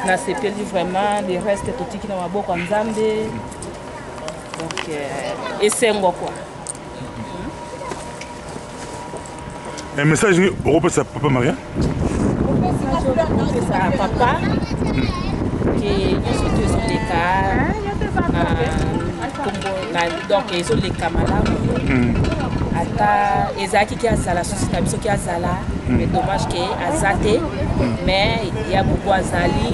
nasepeli vraiment le reste totiki na maboko ya Nzambe donc esengo quoi. Un message au repos à Papa Maria. Ça papa qui nous sommes les cas donc ils ont les camarades ata ezaki qui a la société biso qui a zala mais dommage que azate mais il y a beaucoup azali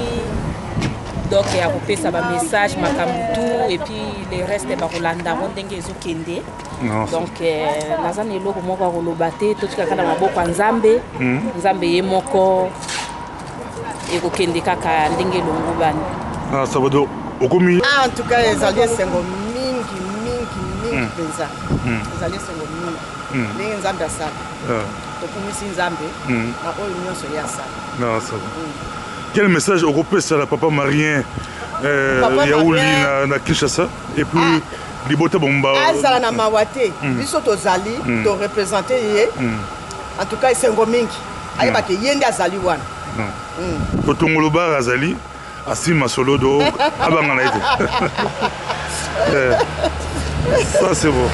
donc il y a coupé ça ba message makambutu et puis les restes ba rolanda ndenge ezokende donc nazana eloko moko rolobate to tika kana maboko ya Nzambe Nzambe ye moko ekokende kaka ndenge longo bani ça va do okomi en tout cas ezali sengo mingi penza ezali sengo mingi ndenge Nzambe asala tokumisi Nzambe na oyo nyonso ya sala ça va. Quel message au repos à la Papa Marien Yaouli na Kinshasa et puis Libota Bomba azala na mawate biso tozali to représenter ye en tout cas sengo mingi ayeba ke yende azali wana Totongoloba Azali Asima Solodo Abangana ete ça c'est bon.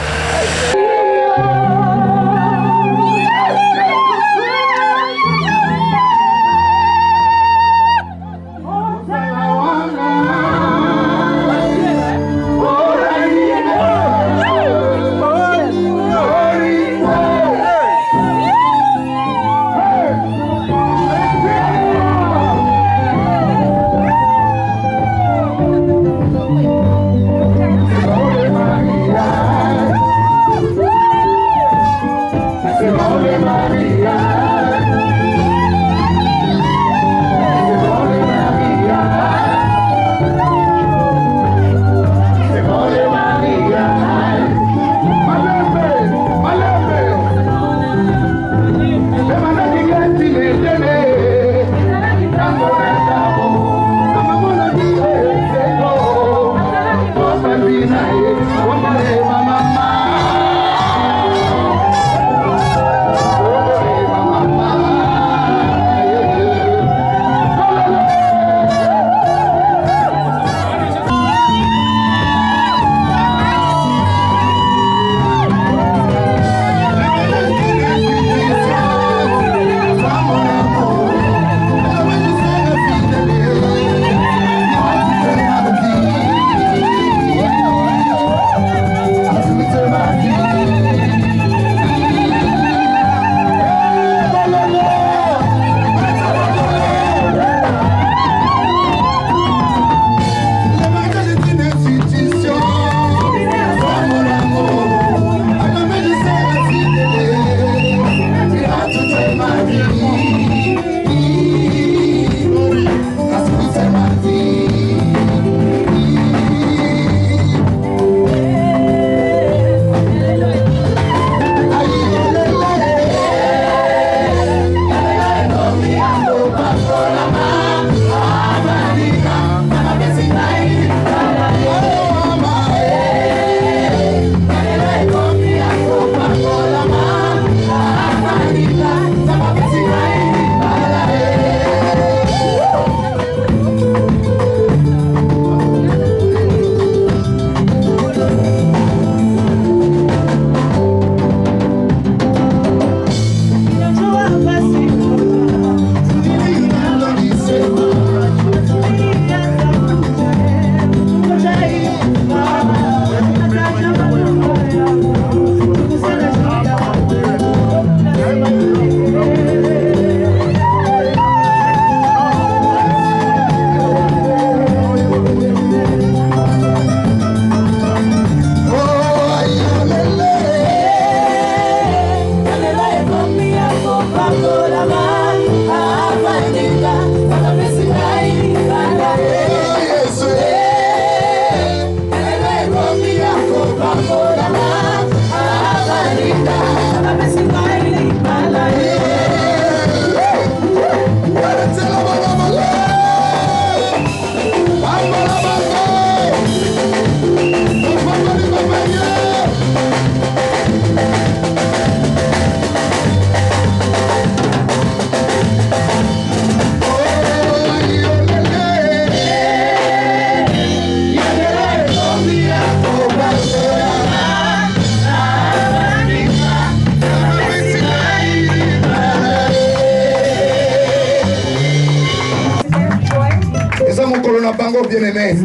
bien-aimés.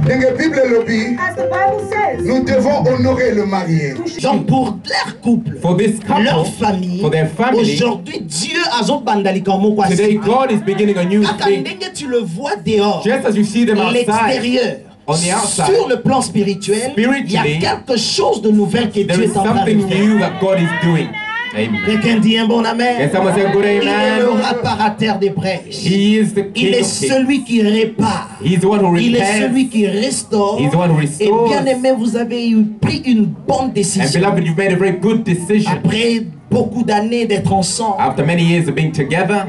Dans la Bible lobby, nous devons honorer le marié. Donc pour leur couple, leur famille, aujourd'hui Dieu a today God is beginning a new thing. tu le vois dehors, Just as you see them outside, l'extérieur. on the outside, Sur le plan spirituel, il y a quelque chose de nouvel que there Dieu is est en train de something faire. new that God is doing. Amen. Quelqu'un dit un bon amen. Can someone say a good Il est amen? le réparateur des brèches. He is the Il King est of Kings. celui qui répare. He's the one who Il est repairs. celui qui restaure. He's the one who Et restores. bien aimé, vous avez pris une bonne And décision. beloved, you've made a very good decision. Après beaucoup d'années d'être ensemble, After many years of being together,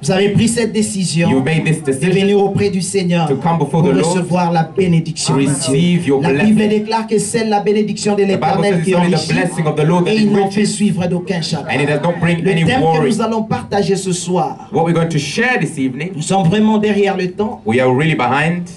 vous avez pris cette décision you made this de venir decision auprès du Seigneur to come before pour the Lord, recevoir la bénédiction to de receive Dieu. your La blessing. Bible déclare que c'est la bénédiction de The Bible l'Éternel says qui it's only the enrichit blessing of the Lord that et il n'en enriches, fait suivre d'aucun chagrin. and it does not bring Le any thème que worry. nous allons partager ce soir, What we're going to share this evening, nous sommes vraiment derrière le temps. we are really behind.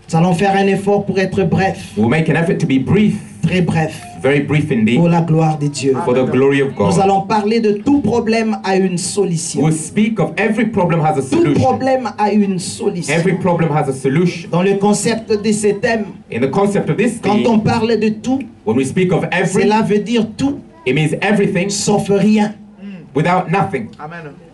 Nous allons faire un effort pour être bref, We'll make an effort to be brief, très bref, very brief indeed, pour la gloire de Dieu. for the glory of Nous God. allons parler de tout problème à une solution. We'll speak of every problem has a Tout solution. problème a une solution. Every problem has a solution. Dans le concept de ce thème, In the concept of this quand on theme, parle de tout, when we speak of every, cela veut dire tout it means everything sauf rien. without nothing.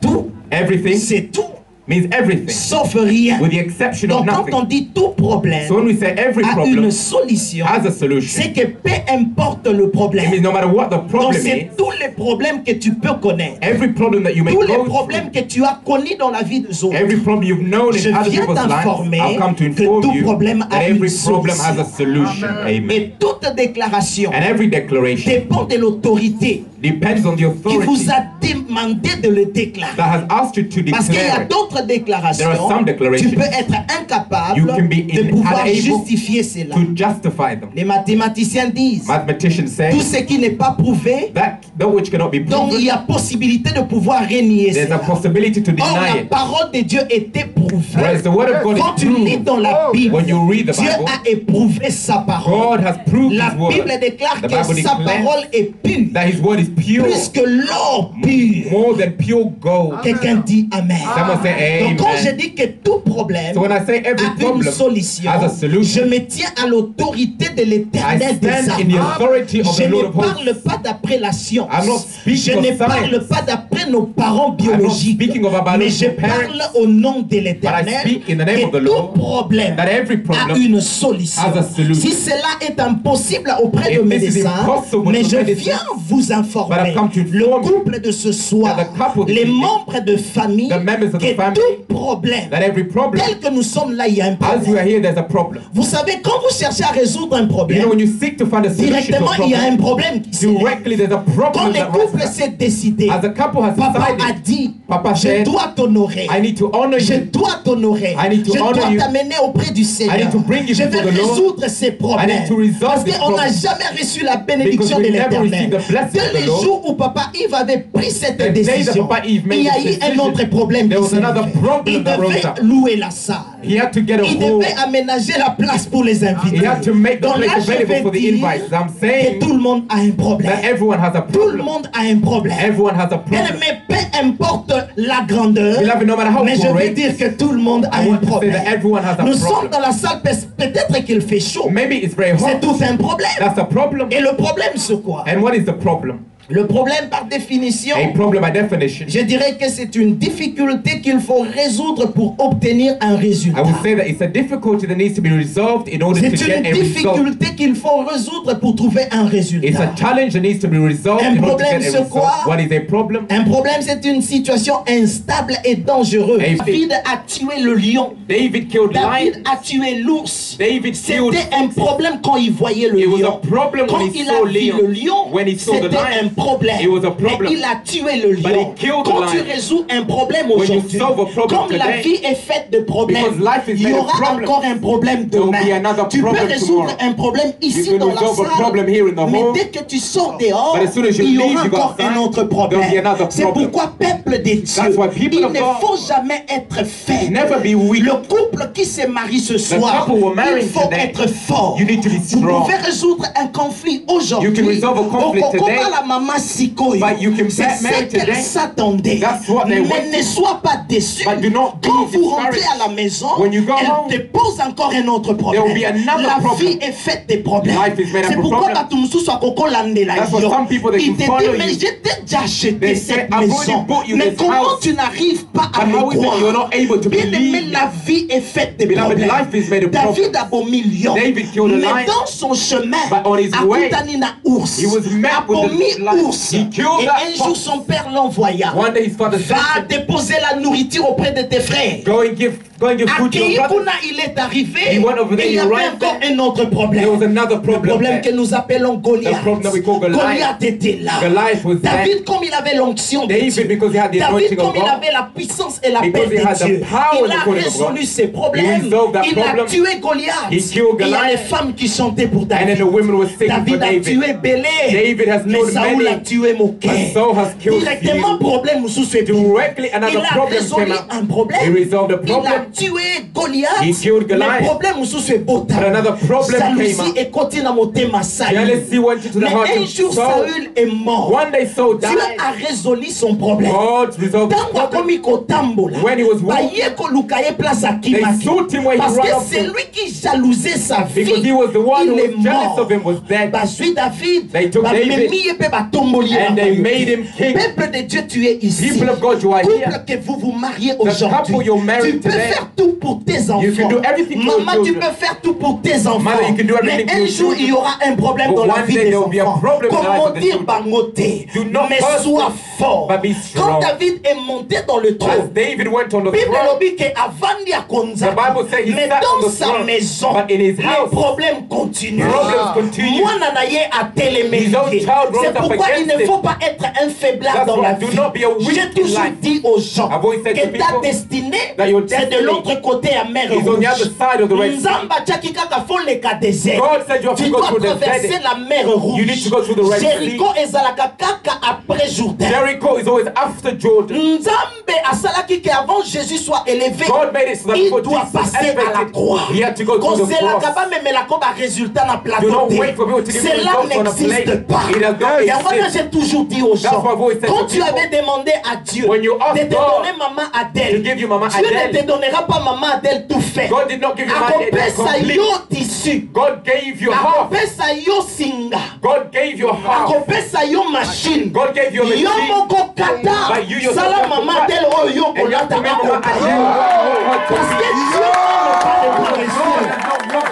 Tout, Everything c'est tout means everything, sauf rien. with the exception of Donc quand on nothing. dit tout problème So when we say every a problem une solution, has a solution, c'est que peu importe le it problème, means no matter what the donc problem c'est is, tous les problèmes que tu peux connaître, every problem that you may tous les go problèmes through, que tu as connus dans la vie des autres. every problem you've known Je in other viens people's lives, t'informer I've come to que inform tout you problème a that une every problem has a solution. solution. Amen. Et toute déclaration And every declaration dépend de l'autorité depends on the qui authority vous a demandé de le déclarer. that has asked you to Parce qu'il y a declare it. d'autres déclarations, There are some declarations tu peux être incapable you can be de pouvoir unable justifier cela. to justify them. Les mathématiciens disent, Mathematicians say tout ce qui n'est pas prouvé, that which cannot be donc il proven, y a possibilité de pouvoir renier there's a cela. possibility to Or deny la it. parole de Dieu était prouvée. Whereas the word of God Quand is tu lis proved. dans la Bible, When you read the Dieu Bible, a éprouvé sa parole. God has proved La His word. Bible déclare The que Bible sa declares parole est pure, that His word is pure, plus que l'or pur. more than pure gold. Quelqu'un dit Amen. Someone say Donc quand je amen. dis que tout problème So when I say every a une problem solution, has a solution, je me tiens à l'autorité de I l'Éternel des stand in the armées. authority of Je the Lord ne of hosts. parle pas d'après la science. I'm not Je speaking ne of parle science. pas d'après nos parents I'm not biologiques. speaking of our Mais je biological parle parents. au nom de But I l'Éternel speak in the name of que the tout Lord problème that every a problem une solution. has a solution. Si cela est impossible auprès If de this is médecins, impossible mais to je medicine, viens vous but informer, I've come to le inform you couple de ce soir, that the couple this les evening, membres de famille, the members of the que family, tout problème, that every problem, tel que nous sommes là, il y a un as we are problème. here, there's a problem. Vous savez, quand vous cherchez à résoudre un You problème, know, when you seek to find a solution to directement a il y a un problem, problème qui se lève. directly there's a Quand problem le that couple rises. s'est décidé, As a couple has papa a decided, dit, Papa je said, dois t'honorer. I need to honor Je you. dois t'honorer. I need to Je honor dois you. t'amener auprès du Seigneur. I need to bring you Je vais before the Lord. résoudre ces I problèmes. need to resolve Parce this qu'on n'a problem. jamais reçu la bénédiction Because de we never l'Éternel. received the blessing Dès of the le Lord. jour où Papa Yves avait pris cette The day that décision, Papa Yves made il y a this eu un decision, autre problème there qui was s'est another levé. problem Il that rose devait up. louer la salle. He had to get a Il whole, devait aménager la place pour les invités. he had to make the Donc là, place je available vais for the dire invites. I'm que saying tout le monde a un problème. that everyone has a Tout le problem. monde a un problème. Everyone has a Bien, problem. mais peu importe la grandeur, Beloved, no matter how mais je veux great, dire que tout le monde a I un want to say problème. that everyone has a Nous sommes problem. dans la salle, peut-être qu'il fait chaud. Maybe it's very C'est hot. tout un problème. That's a problem. Et le problème, c'est quoi? And what is the problem? Le problème, par définition, A problem by definition. je dirais que c'est une difficulté qu'il faut résoudre pour obtenir un résultat. I would say that it's a difficulty that needs to be resolved in order to C'est get une a result. difficulté qu'il faut résoudre pour trouver un It's a résultat. challenge that needs to be resolved Un in order to problème, get a c'est quoi? result. What is a problem? Un problème, c'est une situation instable et dangereuse. Hey, David a tué le lion. David killed David lions. a tué l'ours. David killed. C'était un problème quand il voyait le It was a lion. problem Quand when he il saw a vu lion. le lion, When he saw the c'était un lion, problème. it was a Mais problem. il a tué le But he lion. killed the Quand tu lion. résous un problème When you aujourd'hui, solve a problem comme la today, vie est faite de problèmes, because life is il y made of aura problems, encore un problème there will demain. be another Tu peux problem résoudre tomorrow. un problème ici You can dans la resolve a salle, problem here in the mais home. dès que tu sors dehors, But as soon as you il y leave, aura you go encore outside, un autre problème. there'll be another C'est problem. pourquoi, peuple de Dieu, That's why people il of ne God faut jamais être faible. never be weak. Le couple qui se marie ce soir, couple we're il marrying faut today, être fort. you need to be Vous strong. pouvez résoudre un conflit aujourd'hui. aujourd'hui. You can resolve a conflict today, la maman sikoyo. but you can C'est get married ce qu'elle today. s'attendait. That's what they Mais wanted. ne sois pas déçu. But do not be Quand vous rentrez discouraged. à la maison, When you go home, elle te pose encore un autre there will be problème. another La problem. vie est faite des problèmes. Life is made up C'est of pourquoi problems. Batumusu soit Koko Landela. That's why some people, they Il can te follow dit, mais you. j'ai déjà acheté They say, cette I've maison. already bought you Mais this comment house. tu n'arrives pas à But me how is it croire? you're not able to Bien aimé, believe? la vie est faite des Beloved, problèmes. life is made of David problems. a beau million. David killed a Mais lion. dans son chemin, But on his way, Akutani na ours. he was met with Abomi the lion. ours. He killed Et that un jour, fox. son père l'envoya. One day his father said, Va déposer la nourriture auprès de tes frères. go and give food to your brother. Akeyikuna, il est arrivé. He went over there, Et il y he avait arrived encore there. un autre problème. There was another Le problem problème there. que nous appelons Goliath. The problem that we call Goliath. Goliath était là. Goliath was there. David, comme il avait l'onction de David, Dieu. because he had the David, anointing of comme il God. avait la puissance et la paix Because he had de the Dieu. power Il and the a calling of God. résolu ses He problèmes. resolved that Il a problem. tué Goliath. He killed Et il y a Goliath. les femmes qui chantaient pour And then David. the women were singing for David a David. tué Bélé. David has Mais killed Saoul a many. tué Moquet. And Saul has killed Directement, few. problème sous ce Directly, another il a problem résolu came up. un problème. He resolved a Il a problem. tué Goliath. He killed Goliath. Le problème sous ce bota. But another problem came Jalousie up. est côté dans mon thème Saül. Jealousy went into the Mais heart un of jour Saul. Saül est mort. One day Saul Dieu died. a résolu son problème. God resolved the Tango problem. akomi kotambola. When he was Baye kolukaye place à They Kimaki. sought him where he Parce que ran up c'est to. lui qui jalousait sa vie. Because he was the one who Il est was jealous mort. of him, was dead. Bazui David. They took David and they made him king. Peuple de Dieu, tu es ici. People of God, you are here. Couple que vous vous mariez couple aujourd'hui. you're married Tu peux today. faire tout pour tes enfants. You can do everything for Maman, your tu children. peux faire tout pour tes enfants. Mother, you can do everything Mais for un your jour, il y children. aura un problème But dans la one vie day des there will be a enfants. problem in the life Comment of the dire children. bangoté? Do not Mais curse sois them, fort. but be Quand strong. David est monté dans le As trône, David went on the Bible throne, dit qu'avant Konza, the Bible says he mais sat on dans the sa throne, maison, but in his les house, problèmes continuent. problems continue. Moi, Nanaye a télémédié. His own child rose C'est up pourquoi il against ne him. faut pas être un faiblard That's dans why la do vie. not be a weak J'ai in toujours life. dit aux gens I've always said to que ta people destinée, that your c'est de destiny l'autre côté à mer is on the other rouge. side of the Red Sea. Nzamba tchaki kaka fo leka désert. God said you have Tu to go dois through the traverser desert. la mer rouge. You need to go through the Red Sea. Jéricho ezalaka kaka après Jourdain. Jericho is always after Jordan. Nzambe asalaki qu'avant Jésus soit élevé, God made it so that il before doit Jesus passer à la elevated, croix. he had to go through the Kozelaka cross. ba memelako ba résultat na Do plateau. not wait for people to give you Cela results on a plate. n'existe pas. It does not Et moi, exist. j'ai toujours dit aux gens, That's why I've always said quand to tu people, avais demandé à Dieu when you ask de te God donner maman Adèle, to give you Mama Dieu ne Adele, te donnera pas maman Adèle tout fait. God did not give you Mama Adele Akopesa complete. yo tissu. God gave you half. Akopesa yo singa. God gave you half. Akopesa yo machine. God gave you a Yo machine. moko kata. But you yourself Sala have to maman cut. Adèle oyo And you have to kolata make Mama akopesa. Adele. Parce que Dieu n'est pas de paresseux.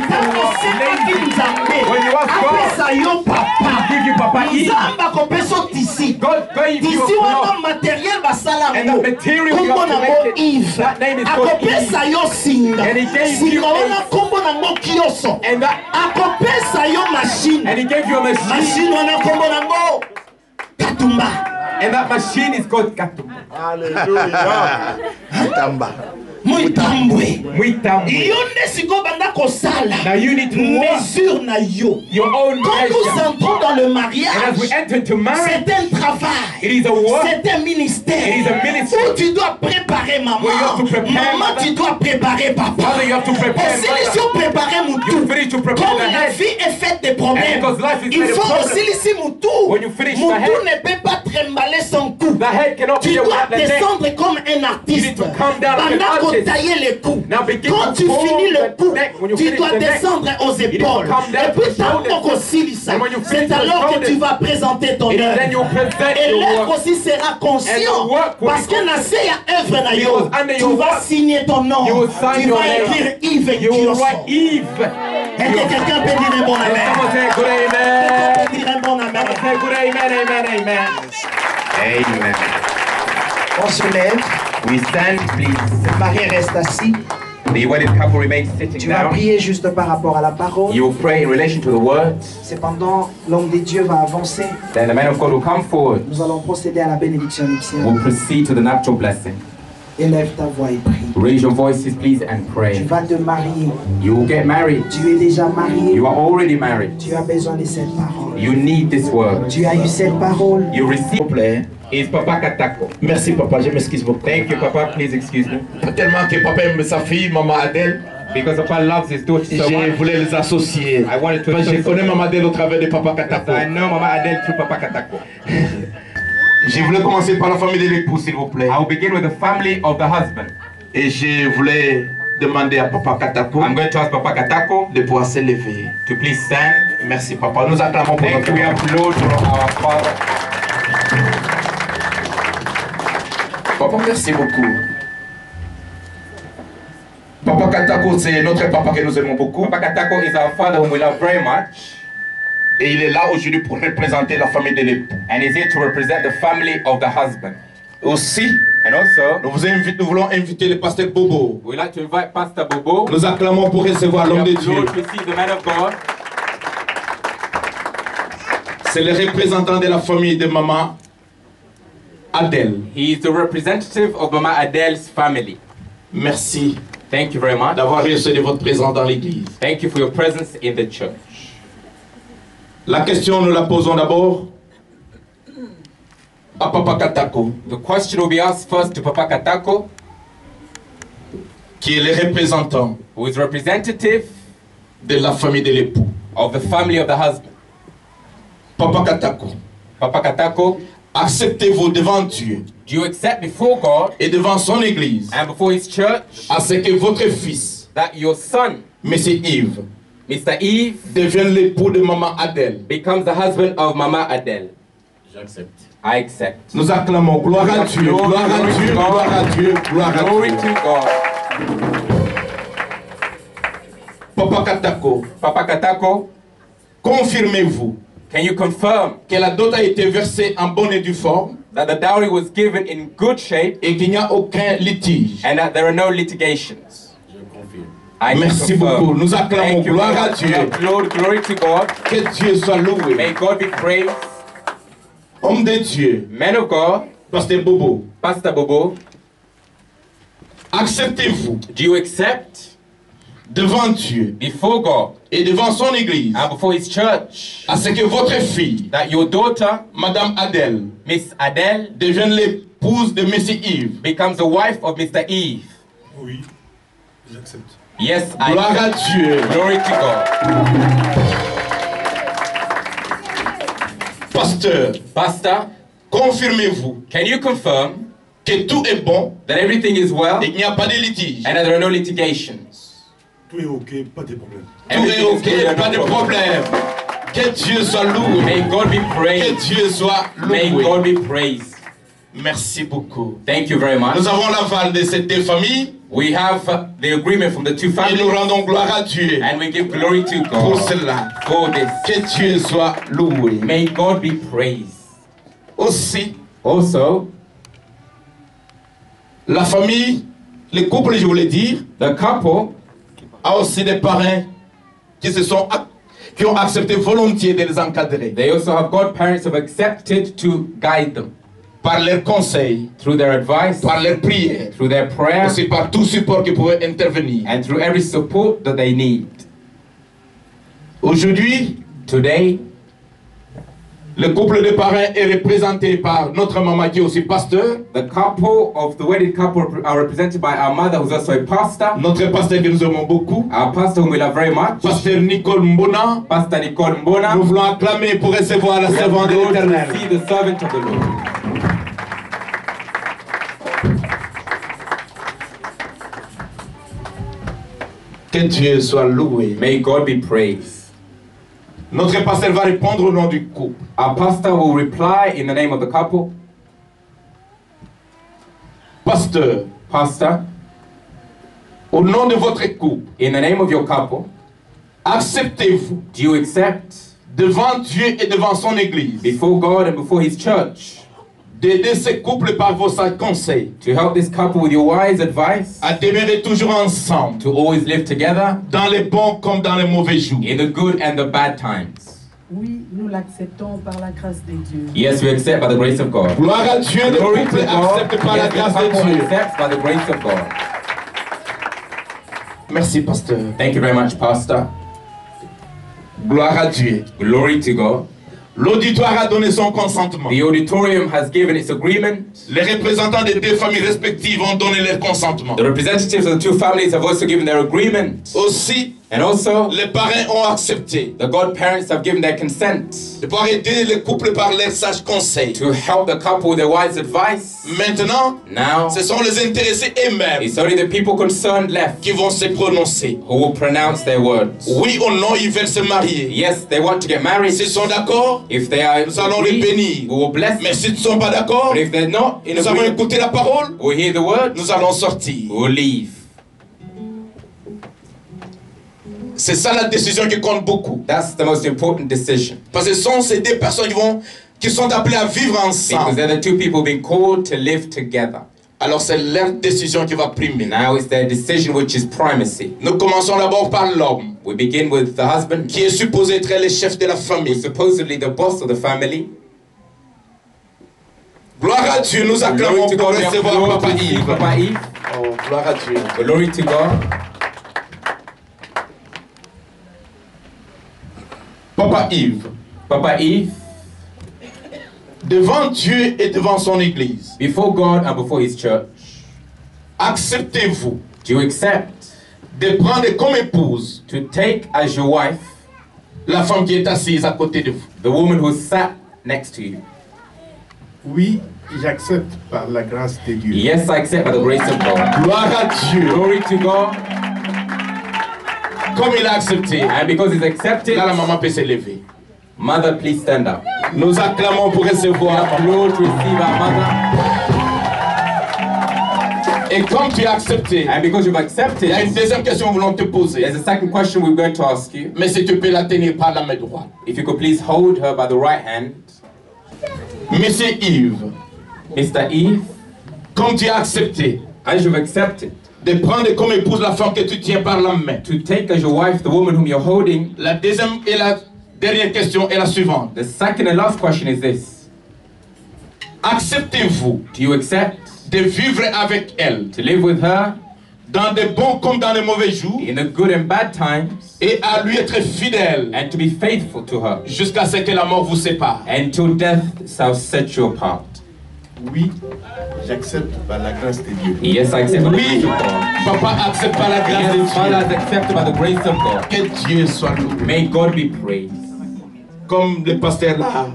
Tango sepaki Nzambe. When you ask God, Apesa yo papa. give you Papa E. Nzambe akopesa tisi. God gave you a Tisi wana cloth. matériel basala And ngo. the material you Kombo have to na make ngo it, Yves. that name is called Akopesa yo singa. And he gave Singa you wana a- kombo na ngo kioso. And that, Akopesa yo machine. and he gave you a machine. Machine wana kombo na ngo Katumba. And that machine is called Katum. Mwitambwe. Mwitambwe. Yo nde siko banda kosala. Now you need to work Mesure na yo. your own Quand nous measure. entrons dans le And as mariage, we enter to marriage, c'est un travail. it is a work. C'est un ministère. It is a ministry. Où tu dois préparer maman. Where you have to prepare Maman, mother. tu dois préparer papa. Father, you have to prepare Aussi, mother. si on prépare You Moutou. finish to prepare Comme the la head. vie est faite de problèmes, And because life is il made of faut problems. aussi laisser Moutou. When you finish the Moutou head, ne peut pas trimballer son cou. the head cannot Tu be dois without the neck. descendre comme un You need artiste. to come down like an Pendant qu'on artist. taille les coups. Now begin Quand to tu fold finis le the cou, neck. When you tu finish dois the neck, descendre aux need to épaules. come down Et puis to the tant shoulders. qu'on oscille ça, And when you c'est finish the alors que shoulders, tu vas présenter ton it is œuvre. then you present Et your l'œuvre work. aussi sera conscient. And the work will Parce be que na se ya œuvre na yo, Because under tu your vas work, signer ton nom. you will sign Tu your vas name. écrire Yves You will Kioso. write Eve. Est-ce que quelqu'un peut dire un bon And amen? someone say good amen. Quelqu'un peut dire un bon amen? Someone say good amen, amen, amen. Amen. On se lève. We stand, please. Le mari reste assis. The wedded couple remains sitting Tu vas down. prier juste par rapport à la parole. You will pray in relation to the words. Cependant, l'homme de Dieu va avancer. Then the man of God will come forward. Nous allons procéder à la bénédiction nuptiale. We'll proceed to the natural blessing. Élève ta voix et prie. Raise your voices, please, and Tu pray. vas te marier. You will get married. Tu es déjà marié. You are already married. Tu as besoin de cette parole. You need this word. Tu as eu cette parole. You receive. Is Papa Katako. Merci papa, je m'excuse beaucoup. Thank you, Papa. Please excuse me. Tellement que papa aime sa fille, maman Adèle. Because Papa loves his daughter so much. Je voulais les associer. I wanted to Parce que je connais Maman Adèle au travers de Papa Katako. I know Mama Adele through Papa Katako. Je voulais commencer par la famille de l'époux, s'il vous plaît. I will begin with the family of the husband. Et je voulais demander à Papa Katako I'm going to ask Papa Katako de pouvoir se lever. to please stand. Merci, Papa. Nous acclamons pour Thank notre you. We applaud for our father. Papa, merci beaucoup. Papa Katako, c'est notre papa que nous aimons beaucoup. Papa Katako is our father whom we love very much. Et il est là aujourd'hui pour représenter la famille de l'époux. And he's here to represent the family of the husband. Aussi, And also, nous voulons inviter le pasteur Bobo. we'd like to invite Pastor Bobo. Nous acclamons pour recevoir We l'homme de Dieu. applaud to receive the man of God. C'est le représentant de la famille de Maman Adèle. He is the representative of Mama Adele's family. Merci Thank you very much. d'avoir reçu de votre présence dans l'église. Thank you for your presence in the church. La question, nous la posons d'abord à Papa Katako, The question will be asked first to Papa Katako, qui est le représentant who is representative de la famille de l'époux. of the family of the husband. Papa Katako, Papa Katako, acceptez-vous devant Dieu do you accept before God et devant son église and before his church à ce que votre fils, that your son, Monsieur Yves, Mr. Yves, devienne l'époux de Maman Adèle? becomes the husband of Mama Adele? J'accepte. I accept. Nous acclamons. Gloire à Dieu, gloire à Dieu, gloire à Dieu, gloire à Glory Dieu. to God. Papa Katako, Papa Katako, confirmez-vous can you confirm que la dot a été versée en bonne et due forme that the dowry was given in good shape et qu'il n'y a aucun litige? and that there are no litigations? I Merci confirm. beaucoup. Nous acclamons. Thank you. Gloire à We Dieu. applaud. Glory to God. Que Dieu soit loué. May God be praised. Homme de Dieu, Men of God, Pasteur Bobo, Pastor Bobo, acceptez-vous do you accept devant Dieu before God et devant son église and before his church à ce que votre fille, that your daughter, Madame Adèle, Miss Adele, devienne l'épouse de Monsieur Yves? becomes the wife of Mr. Eve? Oui, j'accepte. Yes, I Gloire à accept. Dieu. Glory to God. Pasteur, Pastor, confirmez-vous can you confirm que tout est bon that everything is well et qu'il n'y a pas de litige? and that there are no litigations? Tout est ok, pas de problème. Tout est Everything is ok, good and pas de no problem. problème. Que Dieu soit loué. May God be Que praised. Dieu soit May loué. God be praised. Merci beaucoup. Thank you very much. Nous avons l'aval de ces deux familles We have the agreement from the two et nous families rendons gloire à Dieu and we give glory to pour God cela. for this. Que Dieu soit loué. May God be praised. Aussi, Also, la famille, le couple, je voulais dire, the couple a aussi des parrains qui ont accepté volontiers de les encadrer they also have godparents who have accepted to guide them par leurs conseils, through their advice, par leurs prières, through their prayer, aussi par tout support qui pouvait intervenir. and through every support that they need. Aujourd'hui, Today, le couple de parrains est représenté par notre maman qui est aussi pasteur, the couple of the wedded couple are represented by our mother, who's also a pastor, notre pasteur que nous aimons beaucoup, our pastor whom we love very much, pasteur Nicole Mbona. Pastor Nicole Mbona. Nous voulons acclamer pour recevoir la We have servante de gone l'Éternel. to see the servant of the Lord. Que Dieu soit loué. May God be praised. Notre pasteur va répondre au nom du couple. Our pastor will reply in the name of the couple. Pasteur, Pastor, au nom de votre couple, in the name of your couple, acceptez-vous do you accept devant Dieu et devant son église before God and before his church d'aider ce couple par vos conseils to help this couple with your wise advice à demeurer toujours ensemble to always live together dans les bons comme dans les mauvais jours? in the good and the bad times? Oui, nous l'acceptons par la grâce de Dieu. Yes, we accept by the grace of God. Gloire à Dieu, le Glory to couple God. accepte par la Yes, the grâce de couple Dieu. accepts by the grace of God. Merci, pasteur. Thank you very much, Pastor. Gloire à Dieu. Glory to God. L'auditoire a donné son consentement. The auditorium has given its agreement. Les représentants des deux familles respectives ont donné leur consentement. The representatives of the two families have also given their agreement. Aussi, And also, les parents ont accepté the godparents have given their consent de pouvoir aider le couple par leurs sages conseils. to help the couple with their wise advice. Maintenant, Now, ce sont les intéressés eux-mêmes it's only the people concerned left qui vont se prononcer. who will pronounce their words. Oui ou non, ils veulent se marier. Yes, they want to get married. S'ils sont d'accord, If they are nous allons les agreed, bénir. we will bless Mais them. s'ils ne sont pas d'accord, But if they're not in nous allons agreement, écouter la parole, we'll hear the words, nous allons sortir. we'll leave. C'est ça la décision qui compte beaucoup. That's the most important decision. Parce que ce sont ces deux personnes qui sont appelées à vivre Because ensemble. they're the two people being called to live together. Alors c'est leur décision qui va primer. Now it's their decision which is primacy. Nous commençons d'abord par l'homme, We begin with the husband, qui est supposé être le chef de la famille. supposedly the boss of the family. Gloire à Dieu, nous acclamons Glory to pour God, we recevoir applaud Papa to see Yves. Papa Yves. Oh, gloire à Dieu. Glory to God. Papa Yves, Papa Yves, devant Dieu et devant son Église, before God and before His church, acceptez-vous do you accept de prendre comme épouse to take as your wife la femme qui est assise à côté de vous? the woman who sat next to you? Oui, j'accepte par la grâce de Dieu. Yes, I accept by the grace of God. Gloire à Dieu. Glory to God. Comme il a accepté, And because He's accepted, là la maman peut se lever. mother, please stand up. Nous acclamons pour recevoir. Lord, to receive our mother. Et comme tu as accepté, And because you've il accepted, y a une deuxième question que nous voulons te poser. there's a second question we're going to ask you. Mais si tu peux la tenir par la main droite. If you could please hold her by the right hand. Monsieur Yves, Mr. Eve, comme tu as accepté as you've accepted de prendre comme épouse la femme que tu tiens par la main. to take as your wife the woman whom you're holding, La deuxième et la dernière question est la suivante. the second and last question is this. Acceptez-vous Do you accept de vivre avec elle to live with her dans des bons comme dans les mauvais jours in the good and bad times et à lui être fidèle and to be faithful to her jusqu'à ce que la mort vous sépare? until death shall set you apart? Oui, j'accepte par la grâce de Dieu. Yes, I accept by the Oui, grace of God. papa accepte par la grâce Yes, Father de has accepted by the grace of God. Dieu. Que Dieu soit loué. May God be praised. Comme le pasteur l'a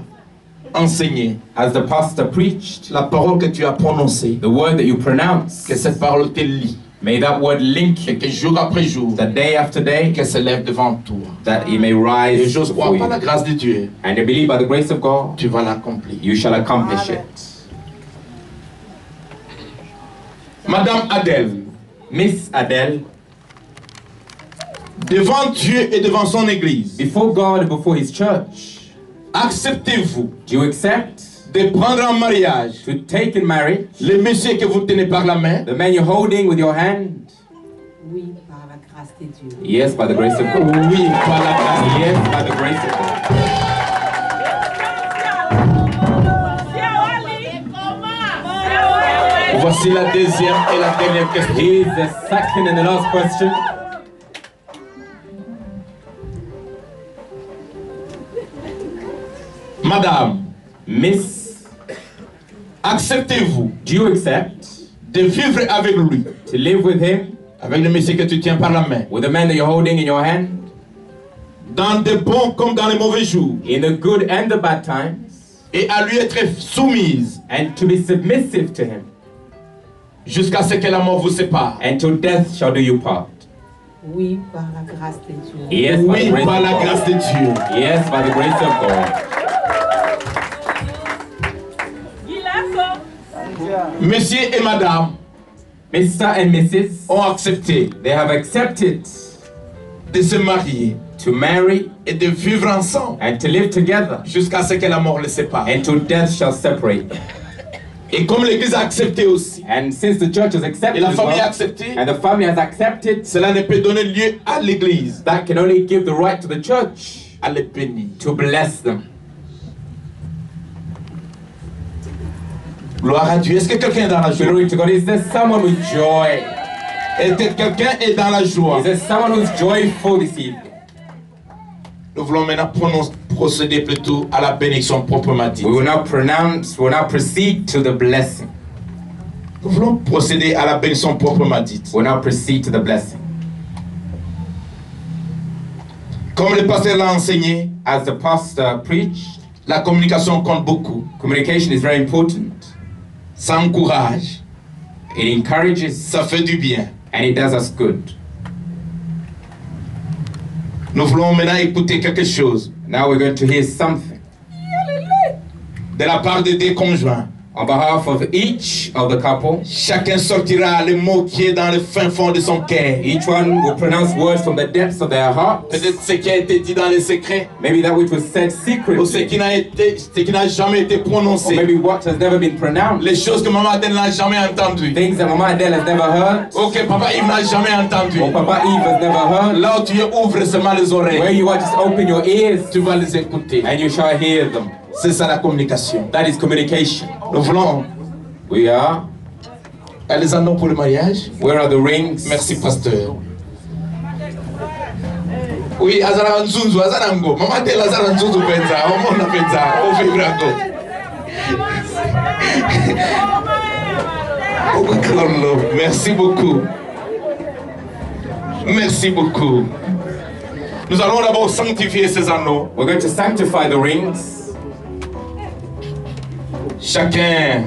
enseigné, As the pastor preached, la parole que tu as prononcée, the word that you pronounce, que cette parole te lie may that word link et you, que jour après jour, that day after day, qu'elle se lève devant toi. that it may Et rise j'ose before croire par la you. grâce de Dieu, And I believe by the grace of God, tu vas l'accomplir. you shall accomplish it. Madame Adèle, Miss Adele, devant Dieu et devant son Église, before God and before His church, acceptez-vous do you accept de prendre en mariage to take in marriage le monsieur que vous tenez par la main? the man you're holding with your hand? Oui, par la grâce de Dieu. Yes, by the grace of God. Oui, par la grâce de Dieu. Yes, by the grace of God. Voici la deuxième et la dernière question. Here's the second and the last question. Madame, Miss, acceptez-vous do you accept de vivre avec lui, to live with him, avec le monsieur que tu tiens par la main, with the man that you're holding in your hand, dans de bons comme dans les mauvais jours, in the good and the bad times, et à lui être soumise and to be submissive to him jusqu'à ce que la mort vous sépare? until death shall do you part? Oui, par la grâce de Dieu. Yes, by Oui, the grace par of la God. grâce de Dieu. Yes, by the grace of God. Monsieur et madame Mr. and Mrs. ont accepté They have accepted de se marier to marry et de vivre ensemble and to live together jusqu'à ce que la mort les sépare. until death shall separate them. Et comme l'Église a accepté aussi, And since the church has et accepted la as famille a well, accepté, and the family has accepted, cela ne peut donner lieu à l'Église that can only give the right to the church à les bénir. to bless them. Gloire à Dieu. Est-ce que quelqu'un est dans la joie? Glory to God. Is there someone with joy? Est-ce que quelqu'un est dans la joie? Is there someone who's joyful this evening? Nous voulons maintenant procéder plutôt à la bénédiction proprement dite. We will now proceed to the blessing. Nous voulons procéder à la bénédiction proprement dite. We will now proceed to the blessing. Comme le pasteur l'a enseigné, As the pastor preached, la communication compte beaucoup. communication is very important. Ça encourage, It encourages ça fait du bien. and it does us good. Nous voulons maintenant écouter quelque chose Now we're going to hear something de la part des deux conjoints. on behalf of each of the couple. Chacun sortira le mot qui est dans le fin fond de son cœur. Each one will pronounce words from the depths of their heart. Peut-être ce qui a été dit dans les secrets, Maybe that which was said ou ce secretly, qui n'a jamais été or prononcé. maybe what has never been pronounced. Les choses que maman Adèle n'a jamais entendues. Things that Mama Adele has never heard, Ok, papa Yves n'a jamais entendu. or Papa Eve has never heard. Là où tu es, ouvre seulement les Where oreilles. you are, just open your ears Tu vas les écouter. and you shall hear them. C'est ça la communication. That is communication. Nous voulons We are. les anneaux pour le mariage. Where are the rings? Merci, pasteur. Oui, azara nzunzu, azara ngo. Maman Adèle azara nzunzu penza. Omona penza. Ovebrango. Merci beaucoup. Merci beaucoup. Nous allons d'abord sanctifier ces anneaux. We're going to sanctify the rings. Chacun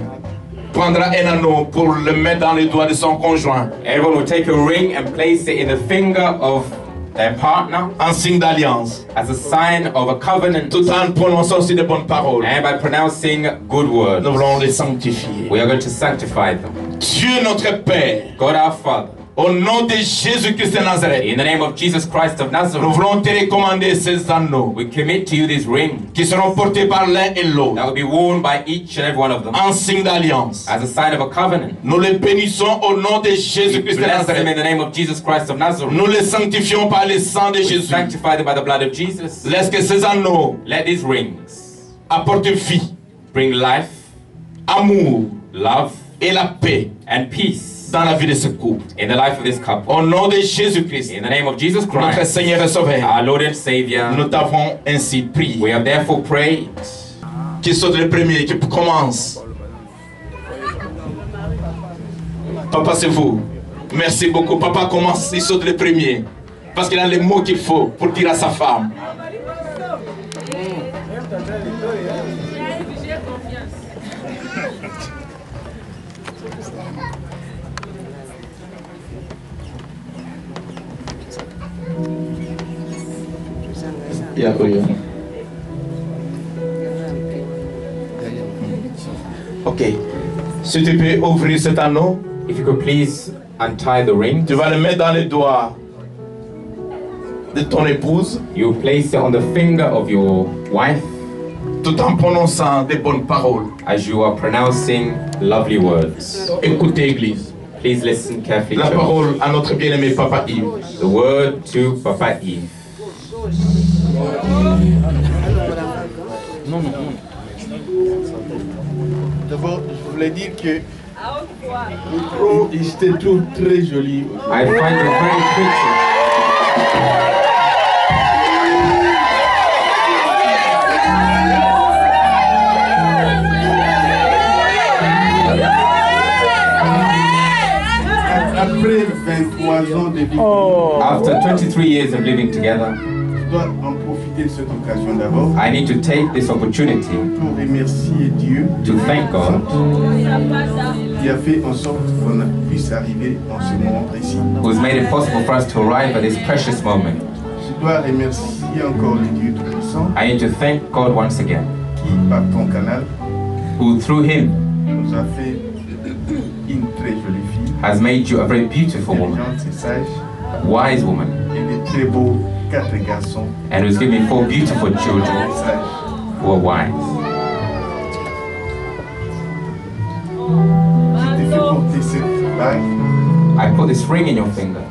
prendra un anneau pour le mettre dans les doigts de son conjoint Everyone will take a ring and place it in the finger of their partner en signe d'alliance, as a sign of a covenant, tout en prononçant aussi de bonnes paroles. and by pronouncing good words. Nous voulons les sanctifier. We are going to sanctify them. Dieu notre Père, God our Father, au nom de Jésus-Christ de Nazareth, in the name of Jesus Christ of nous Nazareth, voulons te recommander ces anneaux we commit to you these rings qui seront portés par l'un et l'autre that will be worn by each and every one of them en signe d'alliance. as a sign of a covenant. Nous les bénissons au nom de Jésus-Christ de Bless them in Nazareth. the name of Jesus Christ of Nazareth. Nous les sanctifions par le sang de We Jésus. sanctify them by the blood of Jesus. Laisse que ces anneaux Let these rings apportent vie, bring life, amour love, et la paix and peace dans la vie de ce couple. in the life of this couple. Au nom de Jésus-Christ, In the name of Jesus notre Christ, Seigneur et Sauveur, our Lord and Savior, nous t'avons ainsi prié. we have therefore prayed. Qui saute le premier, qui commence. Papa, c'est vous. Merci beaucoup. Papa commence, il saute le premier. Parce qu'il a les mots qu'il faut pour dire à sa femme. Ok. Si tu peux ouvrir cet anneau, If you could please untie the ring, tu vas le mettre dans les doigts de ton épouse, you place it on the finger of your wife tout en prononçant des bonnes paroles. as you are pronouncing lovely words. Écoutez, Église. Please listen carefully. La church. parole à notre bien-aimé Papa Yves. The word to Papa Eve. D'abord, je voulais dire que micro, j'étais tout très joli. I find you very pretty. Après 23 ans de vie, After 23 years of living together, je dois en profiter de cette occasion d'abord I need to take this opportunity pour remercier Dieu to thank God qui a fait en sorte qu'on puisse arriver en ce moment précis. who's made it possible for us to arrive at this precious moment. Je dois remercier encore le Dieu Tout-Puissant I need to thank God once again, qui, par ton canal, who through Him nous a fait une très jolie fille, has made you a very beautiful woman, intelligente et sage, a wise woman, et de très beaux 4 garçons and who's given me 4 beautiful children sages. who are wise. Je te fais porter cette bague, I put this ring in your finger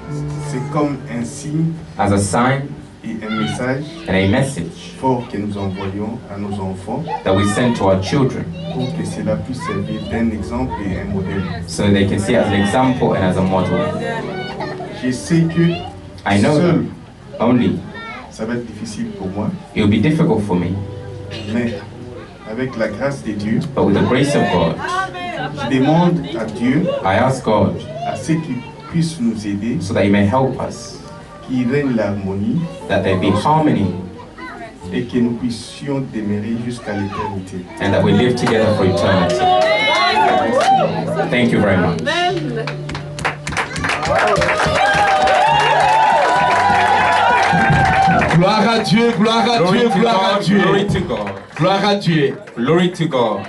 c'est comme un signe as a sign et un message and a message fort que nous envoyons à nos enfants that we send to our children pour que cela puisse servir d'un exemple et un modèle. so they can see it as an example and as a model. Je sais que I know seul that only Ça va être difficile pour moi. It will be difficult for me. Mais avec la grâce de Dieu, But with the grace of God, je demande à Dieu, I ask God à ce qu'il puisse nous aider, so that He may help us, qu'il règne l'harmonie that there be harmony, et que nous puissions demeurer jusqu'à l'éternité. and that we live together for eternity. Thank you very much. Gloire à Dieu, gloire à Glory Dieu, to gloire à God, Dieu. glory to God, Gloire à Dieu. glory to God.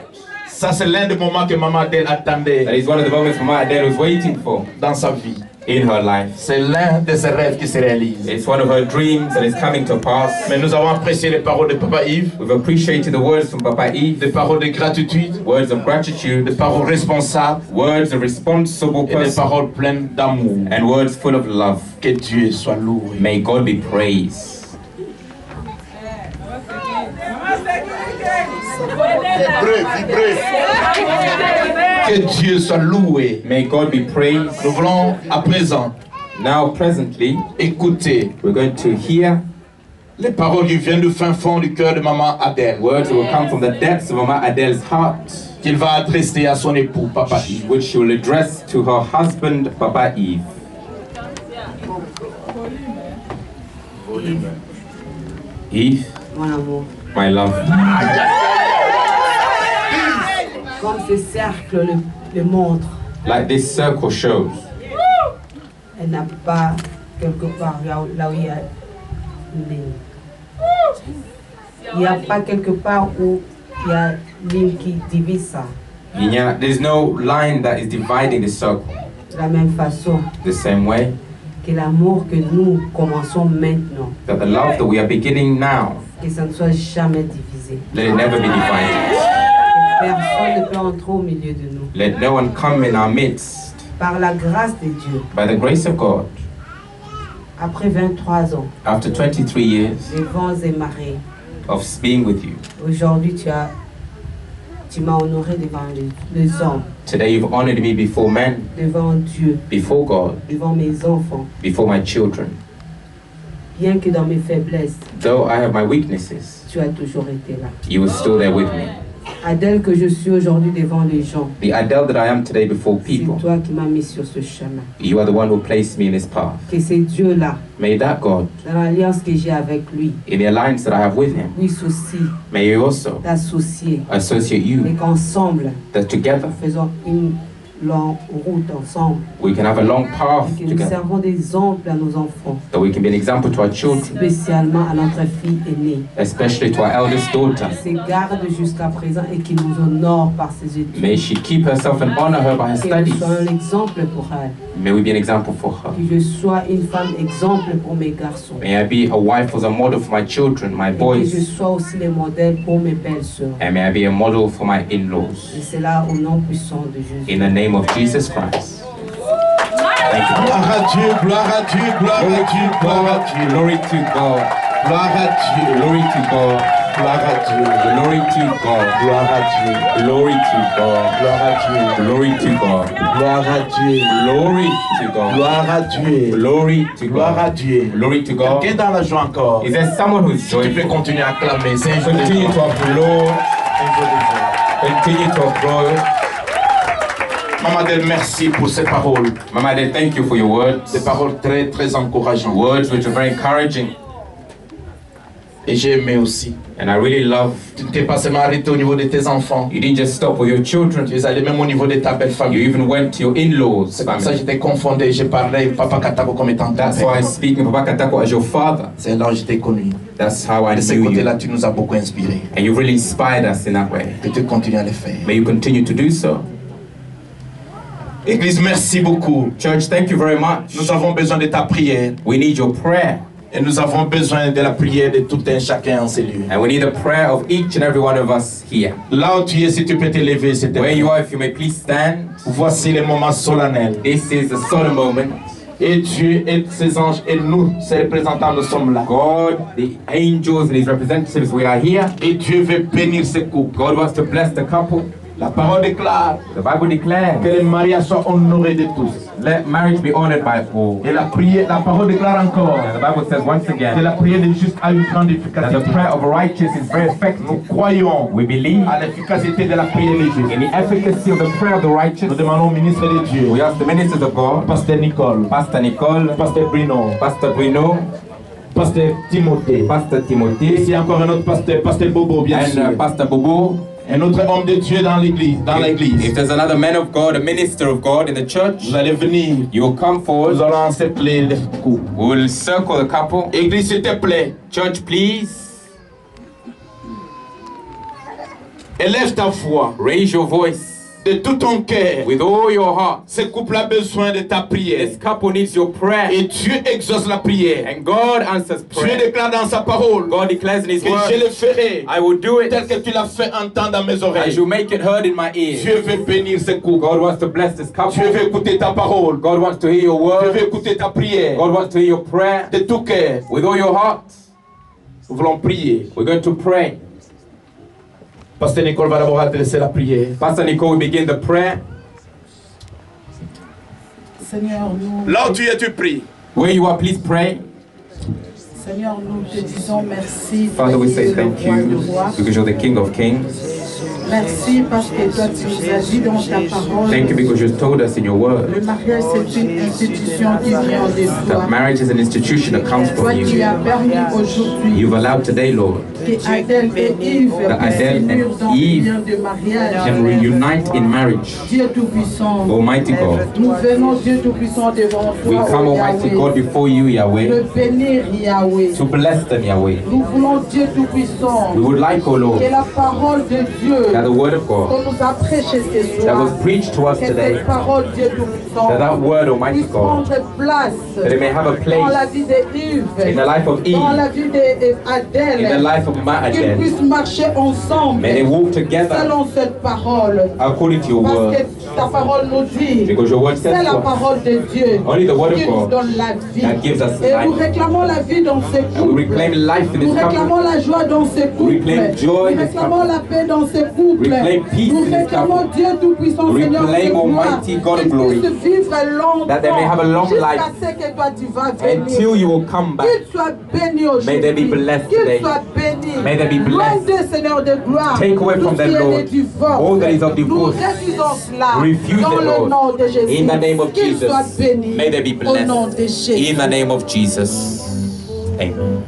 Ça, c'est l'un des moments que Maman Adèle That attendait is one of the moments Mama Adele was waiting for dans sa vie. in her life. C'est l'un de ses rêves qui se réalise. It's one of her dreams that is coming to pass. Mais nous avons apprécié les paroles de Papa Yves, We've appreciated the words from Papa Yves, des paroles de gratitude, words of gratitude, des paroles responsables words of responsible et des person, paroles pleines d'amour. and words full of love. Que Dieu soit loué. May God be praised. Que Dieu soit loué. May God be praised. Nous voulons à présent Now, presently, écouter we're going to hear les paroles qui viennent du fin fond du cœur de Maman Adèle, words that will come from the depths of Mama Adele's heart, qu'il va adresser à son époux, Papa Yves. which she will address to her husband, Papa Yves. Yves, Mon amour, my love, comme ce cercle le montre, like this circle shows, elle n'a pas quelque part là où il y a une ligne. Il n'y a pas quelque part où il y a une ligne qui divise ça. there's no line that is dividing the circle. De la même façon The same way que l'amour que nous commençons maintenant, that the love that we are beginning now, que ça ne soit jamais divisé. let it never be divided. Que personne ne peut entrer au milieu de nous. Let no one come in our midst. Par la grâce de Dieu, By the grace of God, après 23 ans, after 23 years les vents et marées, of being with you, aujourd'hui tu m'as honoré devant les hommes, today you've honored me before men, devant Dieu, before God, devant mes enfants. before my children. Bien que dans mes faiblesses, Though I have my weaknesses, tu as toujours été là. you were still there with me. Adèle que je suis aujourd'hui devant les gens, The Adele that I am today before c'est people, toi qui m'as mis sur ce chemin. you are the one who placed me in this path. Que c'est Dieu-là, May that God, dans l'alliance que j'ai avec lui, in the alliance that I have with Him, puisse aussi may you also t'associer associate et you, qu'ensemble, that together faisons une longue route ensemble. we can have a long path Et que nous together, servons d'exemple à nos enfants, that we can be an example to our children, spécialement à notre fille aînée. especially to our eldest daughter. Se garde jusqu'à présent et qu'il nous honore par ses études. May she keep herself and honor her by her Que je studies. sois un exemple pour elle. May we be an example for her. Que je sois une femme exemple pour mes garçons. May I be a wife as a model for my children, my Et que je boys, sois aussi le modèle pour mes belles-sœurs. and may I be a model for my in-laws. Et c'est là au nom puissant de Jésus. In the name of Jesus Christ. Thank you. Gloire à Dieu, gloire à Dieu, gloire à Dieu, gloire à Dieu. Glory to God. Gloire à Dieu, Glory to God. gloire à Dieu, Glory to God. gloire à Dieu, Glory to God. gloire à Dieu, Glory to God. gloire à Dieu, Glory to God. gloire à Dieu, Glory to gloire à God. Dieu. Glory to God. Quelqu'un dans la joie encore. Is there someone who's Tu peux joyful? continuer à acclamer. C'est un jour de Continue to joie. applaud. Un jour de joie. Continue to applaud. Maman Adèle, merci pour ces paroles. Mama Adele, thank you for your words. Des paroles très, très encourageantes. Words which are very encouraging. Et j'ai aimé aussi. And I really love, Tu ne t'es pas seulement arrêté au niveau de tes enfants. you didn't just stop with your children. Tu es allé même au niveau de ta belle You famille. even went to your in-laws C'est comme ça que family. j'étais confondé. J'ai parlé Papa Katako comme étant ton That's why I père. speak of Papa Katako as your father. C'est là où je t'ai connu. That's how I De ce knew you. côté-là, tu nous as beaucoup inspirés. And you really inspired us in that way. Que tu continues à le faire. May you continue to do so. Église, merci beaucoup. Church, thank you very much. Nous avons besoin de ta prière. We need your prayer. Et nous avons besoin de la prière de tout un chacun en ces lieux. And we need the prayer of each and every one of us here. Là où tu es, si tu peux te lever, s'il te Where plaît. you are, if you may please stand. Voici le moment solennel. This is the solemn moment. Et Dieu et ses anges et nous, ses représentants, nous sommes là. God, the angels and his representatives, we are here. Et Dieu veut bénir ce couple. God wants to bless the couple. La parole déclare The Bible declares, que les mariages soient honorés de tous. let marriage be honored by all. Et la parole déclare encore And the Bible says once que again la prière des justes a une grande that efficacité. the prayer of a righteous is very effective. Nous croyons We believe à l'efficacité de la prière des justes. in the efficacy of the prayer of the righteous. Nous demandons au ministre de Dieu, We ask the ministers of God, Pasteur Nicole, Pastor Nicole, Pasteur Bruno, Pastor Bruno, Pasteur Timothée. Pastor Timothy, Ici encore un autre pasteur, Pasteur Bobo, bien and sûr. Pastor Bobo. Un autre homme de Dieu dans l'église. If there's another man of God, a minister of God in the church, Vous allez venir. you will come Nous forward. allons encercler les coups. We will circle the couple. Église, s'il te plaît, Church, please élève ta voix raise your voice de tout ton cœur. with all your heart. Ce couple a besoin de ta prière. This couple needs your prayer, Et Dieu exauce la prière. and God answers Dieu prayer. déclare dans sa parole God declares in His que je word, le ferai I will do it tel que tu l'as fait entendre dans mes as oreilles. you make it heard in my ear. Dieu veut bénir ce couple. God wants to bless this couple. Dieu veut écouter ta parole. God wants to hear your Dieu word. veut écouter ta prière. God wants to hear your prayer De tout cœur, with all your heart. nous voulons prier. We're going to pray. Pasteur Nicole va d'abord adresser la prière. Pastor Nicole will begin the prayer. Seigneur, nous, Là où tu es, tu pries. Where you are, please pray. Seigneur, nous te disons merci. Father, we say le thank roi you de rois. because you're the King of Kings. Merci parce que toi tu nous as dit dans ta parole. Thank you because you told us in your word Le mariage c'est une institution qui vient de toi. that marriage is an institution that comes Toi from tu you. as permis aujourd'hui You've allowed today, Lord, que Adèle et Yves that Adele s'unissent and dans le Eve lien de mariage. can reunite in marriage. Dieu Tout-Puissant, Almighty God, nous venons Dieu Tout-Puissant devant we toi, come, oh Almighty God, Yahweh, before you, de Yahweh, bénir Yahweh. to bless them, Yahweh. Nous voulons Dieu Tout-Puissant, We would like, O Lord, que la parole de Dieu that the word of God qu'on nous a prêché ce that soir, was preached to us que today, cette parole Dieu Tout-Puissant that that word, Almighty puisse God, prendre place that it may have a dans la place vie de Yves, in the life of dans Eve, la vie in the d'Adèle, life of qu'ils Adele. puissent marcher ensemble May they walk together selon cette parole. according to your Parce word, que ta parole nous dit, because your word c'est says la so. parole de Dieu Only the word of qui nous God donne la vie. that gives us Et nous life. réclamons la vie dans ce And we couple. reclaim life in Nous this réclamons couple. la joie dans ce couple. reclaim joy in Nous this réclamons couple. la paix dans ce couple. Reclaim peace Nous in this réclamons couple. Dieu Tout-Puissant, Seigneur de Reclaim gloire, Almighty God of qu'ils glory. puissent vivre longtemps That they may have a long jusqu'à life. ce que toi tu vas venir. Until you will come back. Qu'ils soient bénis aujourd'hui. May they be blessed today. Qu'ils soient bénis. May they be Loin blessed. de Seigneur de gloire. Take away from Tout them, ce qui est Lord, des divorces. all that is of divorce. Nous refusons cela. Refuse dans it, le Lord. nom de Jésus. In the name of Qu'ils Jesus. soient bénis. May they be Au nom blessed. de Jésus. In the name of Jesus. Amen.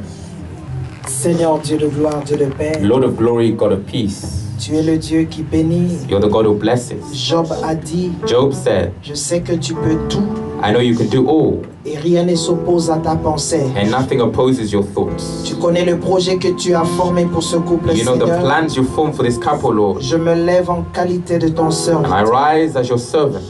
Seigneur Dieu de gloire, Dieu de paix, Lord of glory, God of peace. tu es le Dieu qui bénit. You're the God who blesses. Job a dit, Job said, je sais que tu peux tout I know you can do all, et rien ne s'oppose à ta pensée. and nothing opposes your thoughts. Tu connais le projet que tu as formé pour ce couple, You know the Seigneur. plans you formed for this couple, Lord. Je me lève en qualité de ton And I serviteur. rise as your servant.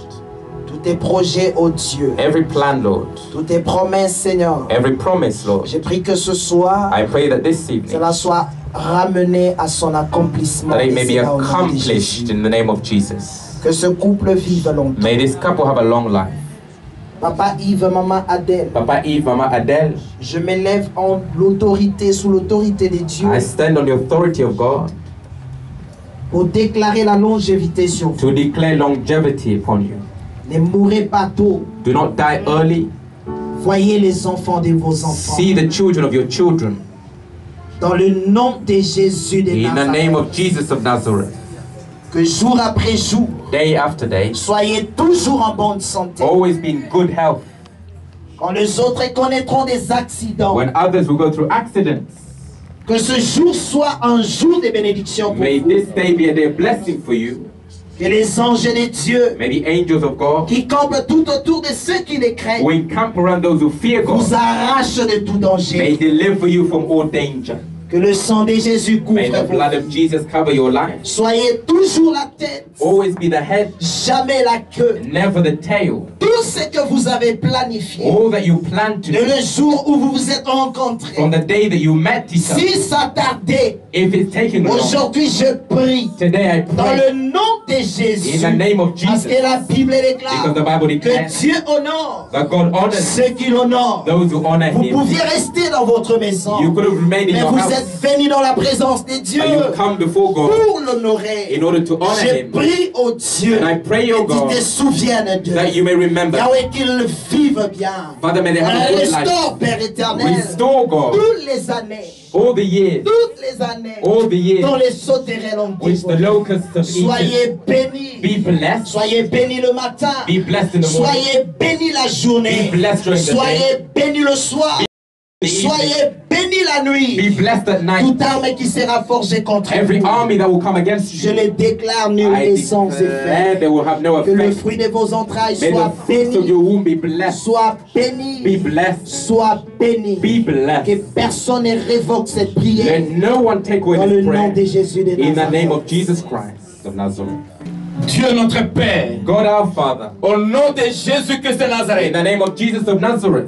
Tous tes projets, ô Dieu, Every plan, Lord. toutes tes promesses, Seigneur. Every promise, Lord. J'ai pris que ce soir, I pray that this evening, cela soit ramené à son accomplissement. that it may Et be c'est au nom de accomplished Jésus. in the name of Jesus. Que ce couple vive longtemps. May this couple have a long life. Papa Yves, Maman Adèle, Papa Eve, Mama Adele, je m'élève en l'autorité, sous l'autorité de Dieu, I stand on the authority of God pour déclarer la longévité sur vous. to declare longevity upon you. Ne mourrez pas tôt. Do not die early. Voyez les enfants de vos enfants. See the children of your children. Dans le nom de Jésus de In the Nazareth. name of Jesus of Nazareth. Que jour après jour, Day after day, soyez toujours en bonne santé. always be in good health. Quand les autres connaîtront des accidents, When others will go through accidents, que ce jour soit un jour de bénédiction pour may vous. this day be a day of blessing for you. Que les anges de Dieu May the angels of God qui campent tout autour de ceux qui les craignent who encamp around those who fear vous God, arrachent de tout may danger. deliver you from all danger. Que le sang de Jésus May couvre the blood vous. of Jesus cover your life. Soyez toujours la tête, Always be the head, jamais la queue. never the tail. Tout ce que vous avez planifié All that you plan to de do le jour où vous vous êtes rencontrés, from the day that you met each other. si ça tardait, If it's taking long, aujourd'hui je prie today I dans pray le nom de Jésus, in the name of parce Jesus, que la Bible because the déclare Bible que declares Dieu honore that God honors ceux qui l'honorent. those who honor Vous Him. pouviez rester dans votre maison, You could have remained in mais your vous house, êtes venu dans la présence de Dieu you come before God pour l'honorer. in order to honor Je Him. prie au Dieu And I pray, O que God, tu te souviennes de that you may remember. Yahweh, qu'ils vivent bien. Father, may they have a good life. Restaure, Père éternel, Restore, God, toutes les années, all the years, toutes les années all the years dont les sauterelles ont which the dévoré. locusts have eaten. Soyez bénis. Be blessed. Soyez bénis le matin. Be blessed in the morning. Soyez bénis la journée. Be blessed during the day. Soyez bénis le soir. Soyez bénis la nuit. Be blessed at night. Toute arme qui sera forgée contre Every vous, army that will come against je you, les déclare nuls I et sans declare effet. they will have no Que le effect. fruit de vos entrailles May soit the fruits of béni. your womb be blessed. Sois béni. Be blessed. Sois béni. Be Que blessed. personne ne révoque cette prière. Let no one take away Dans le this nom prayer. de Jésus de In the name Nazareth. of Jesus Christ of Nazareth. Dieu notre Père, God our Father, au nom de Jésus-Christ de in Nazareth, the name of Jesus of Nazareth,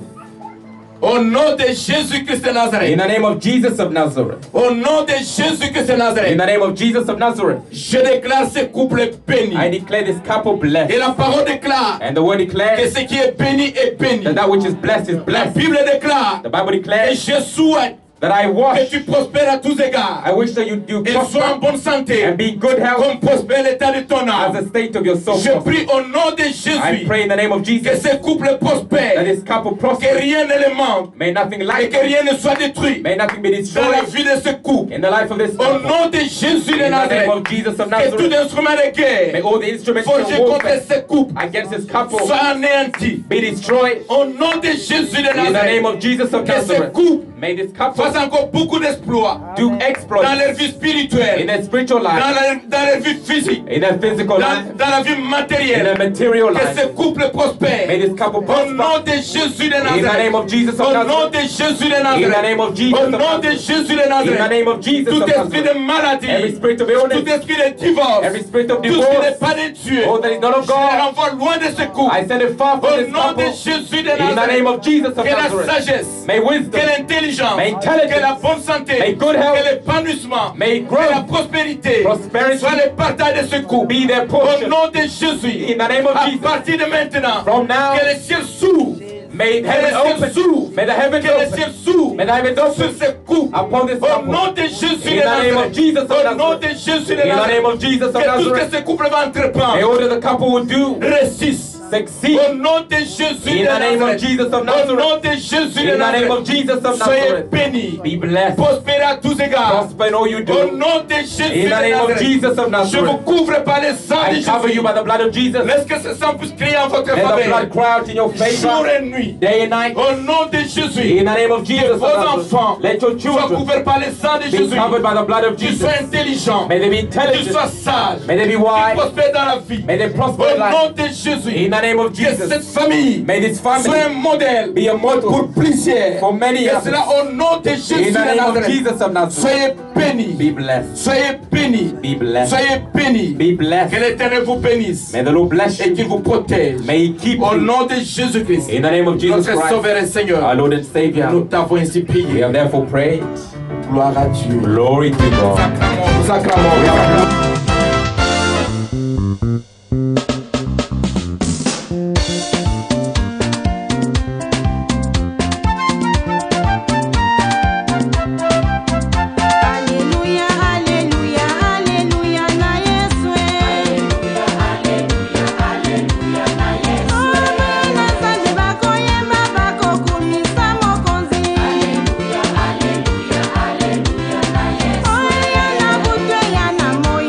au nom de Jésus-Christ de in Nazareth, the name of Jesus of Nazareth, au nom de Jésus-Christ de in Nazareth, the name of Jesus of Nazareth, je déclare ce couple béni. I declare this couple blessed. Et la parole déclare And the word que declares ce qui est béni est béni. that which is blessed is La blessed. Bible déclare The Bible que declares je souhaite that I que wash. tu prospères à tous égards I wish that you et sois en prosper bonne santé, and be in good health comme prospère l'état de ton as âme. the state of your soul Je prospers. prie au nom de I Jésus pray in the name of que Jesus ce couple that prospère, this couple que prosper. rien ne le manque May nothing et lack. que rien ne soit détruit May nothing be dans la destroyed vie de ce couple. in the life of this Au couple. nom de Jésus de In the name Nazareth, of Jesus of que tout Nazareth, instrument de may guerre all the instruments forgés of contre warfare ce couple against this couple soient anéantis. be destroyed. Au nom de Jésus de In the name Nazareth, of Jesus of que ce Nazareth, couple may this couple fasse encore beaucoup d'exploits do dans exploits leur vie in spirituelle, their spiritual dans life, leur vie physique, in their physical life, dans la vie in matérielle. their material Que ce life. couple prospère. May this couple Au prosper. nom de Jésus de In the Nazareth. name of Jesus of Au nom Nazareth. de Jésus de In the Nazareth. name of Jesus Au of nom de Nazareth. Jésus de In the Nazareth. name of Jesus Tout of esprit de Nazareth. maladie, Every spirit of tout illness, esprit de divorce, every spirit of tout ce qui n'est divorce, pas de Dieu, all that is not of je les God, renvoie loin de ce couple. I send it far from Au this nom de couple. Jésus de In the Nazareth. name of Jesus of Que la Nazareth. sagesse, May wisdom, que l'intelligence, may intelligence, que la bonne santé, may good health, que l'épanouissement, may que la growth, prospérité prosperity, soit le partage de ce couple. be their Au portion. nom de Jésus, In the name of à Jesus. partir de maintenant, From now, que le ciel s'ouvre, may que heaven le ciel open. s'ouvre, May the heavens que le ciel open. s'ouvre May the heavens sur open ce couple. upon this Au couple. nom de Jésus In de the name of Nazareth, Jesus of au nom de Nazareth. Jésus de In the Nazareth, name of Jesus of que tout ce Nazareth. que ce couple va entreprendre May all that the couple will do réussisse. succeed. Au nom de Jésus In de the name of Nazareth, Jesus of au Nazareth. nom de Jésus In de the name of Nazareth, Jesus of soyez Nazareth. bénis, Be blessed. prospérez à tous égards. Prosper in all you Au do. nom de Jésus In de the name of Nazareth, Jesus of je vous Nazareth. couvre par le sang de I cover Jésus. you by the blood of Jesus. Laisse que ce sang puisse crier en votre Let the faveur. blood cry out in your Jour favor. et nuit. Day and night. Au nom de Jésus. In the name of Jesus Que of vos Nazareth. enfants Let your soient children couverts par le sang de be Jésus. covered by the blood of Qu'ils Jesus. soient intelligents. May they be Qu'ils intelligent. soient sages. May they be Qu'ils wise. prospèrent dans la vie. May they prosper in Au life. nom de Jésus. In the name of Que Jesus. cette famille May this soit family un modèle be a model pour plusieurs. for many Et others. cela au nom de Jésus In the de name of Nazareth. Jesus of Nazareth. Soyez bénis. Be blessed. Soyez bénis. Be blessed. Soyez bénis. Be blessed. Que l'Éternel vous bénisse. May the Lord bless Et you. qu'il vous protège. May He keep Au you. nom de Jésus-Christ. In the name of Jesus Notre Sauveur et Christ, Seigneur. our Lord and Savior. Nous t'avons ainsi We prié. have therefore prayed. Gloire à Dieu. Glory to God. Sacrement. Alléluia, alléluia, alléluia na Yesu. Alléluia, alléluia, alléluia na Yesu. Bana sanze bakoyemba bakokumisa mokonzi. Alléluia, alléluia, alléluia na Yesu. Oya na butu ya na moi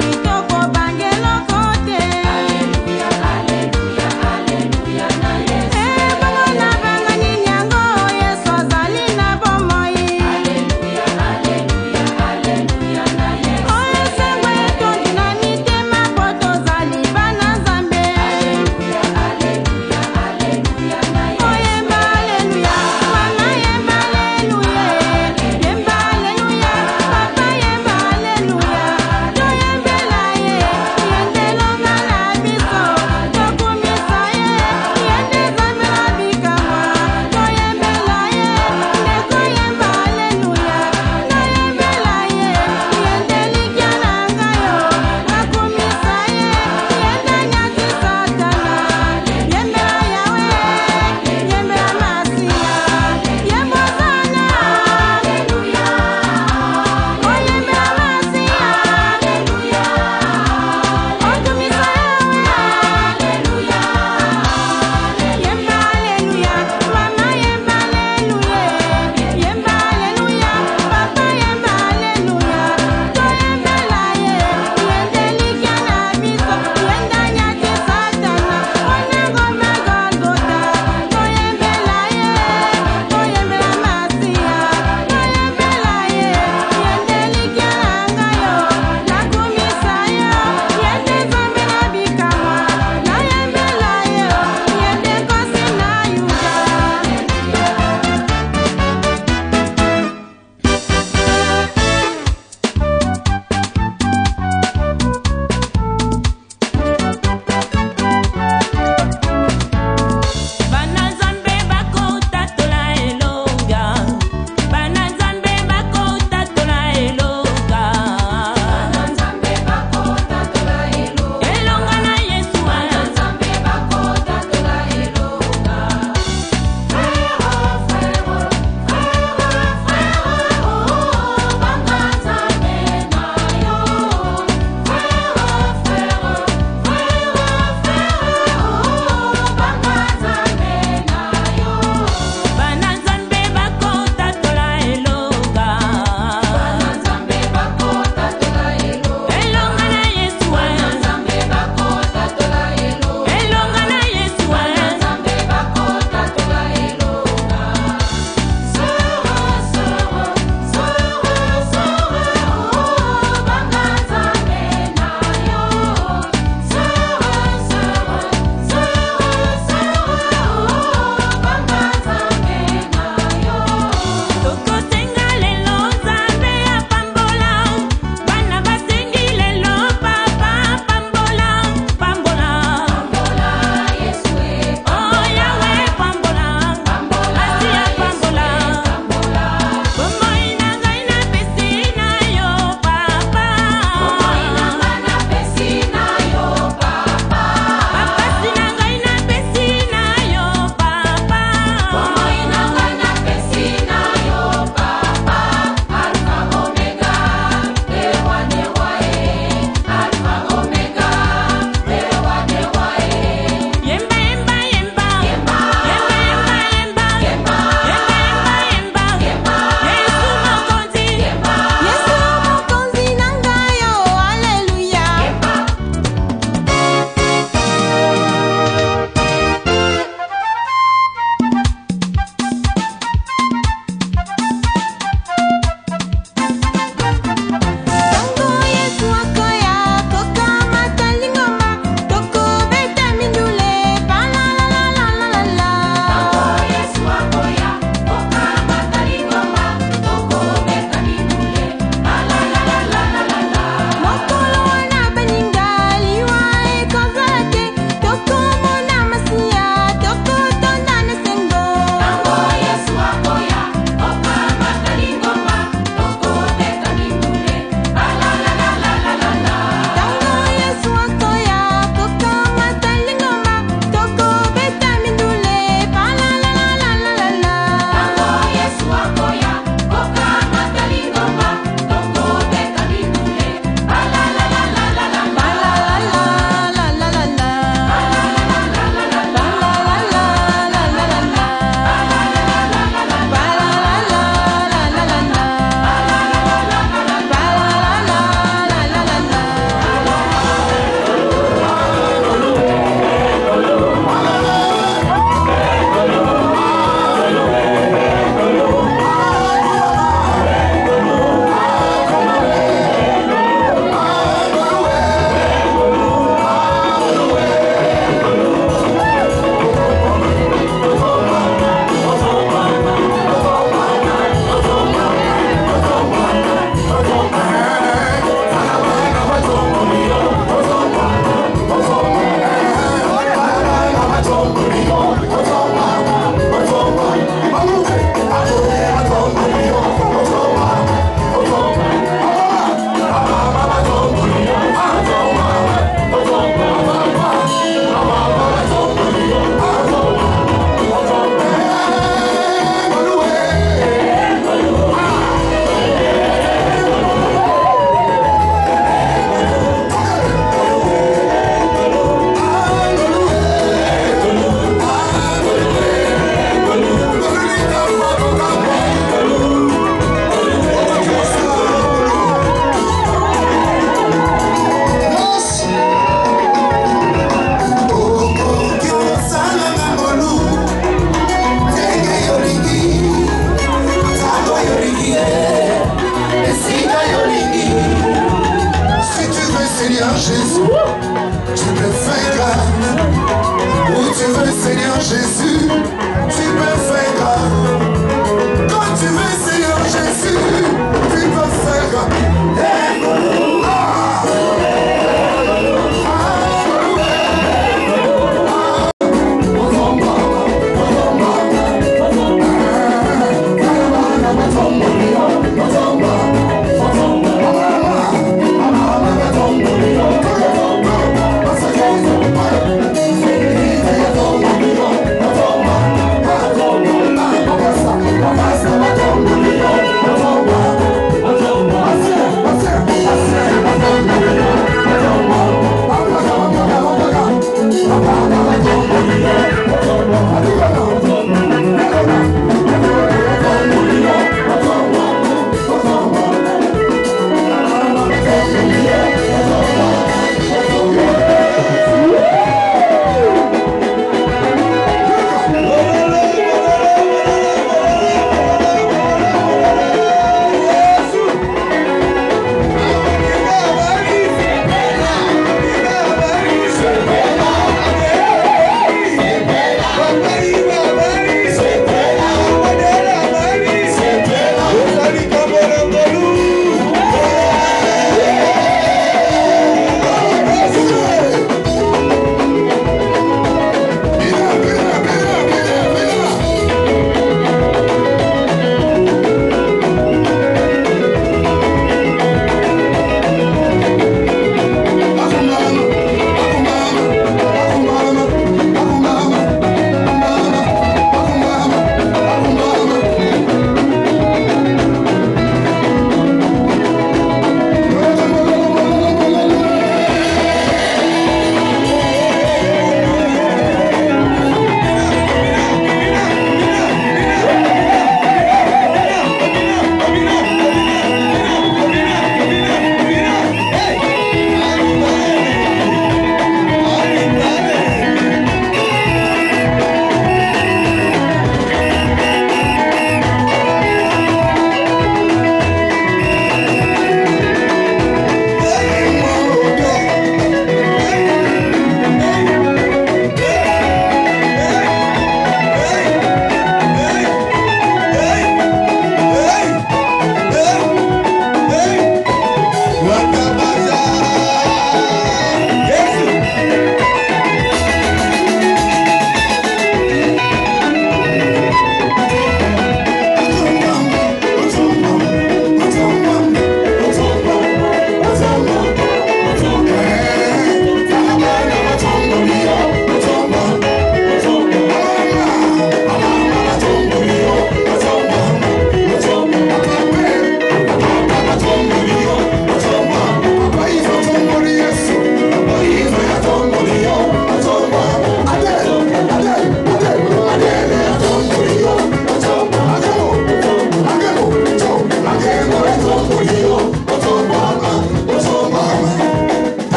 Seigneur Jésus, tu peux faire grâce. Où tu veux, Seigneur Jésus, tu peux faire grâce. Quand tu veux, Seigneur Jésus, tu peux faire grâce.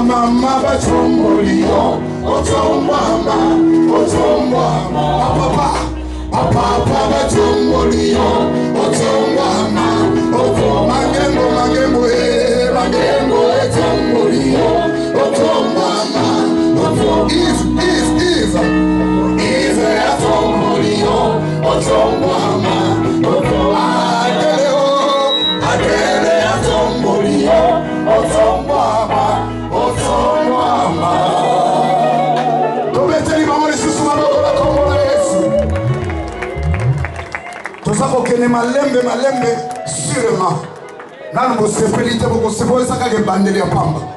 Mama batombolio, otombama, papa batombolio, otombama, magembo etombolio, otombama, Eve. malembe sûrement nanu bosepeli te bokosepelisa kaka ebandeli ya pamba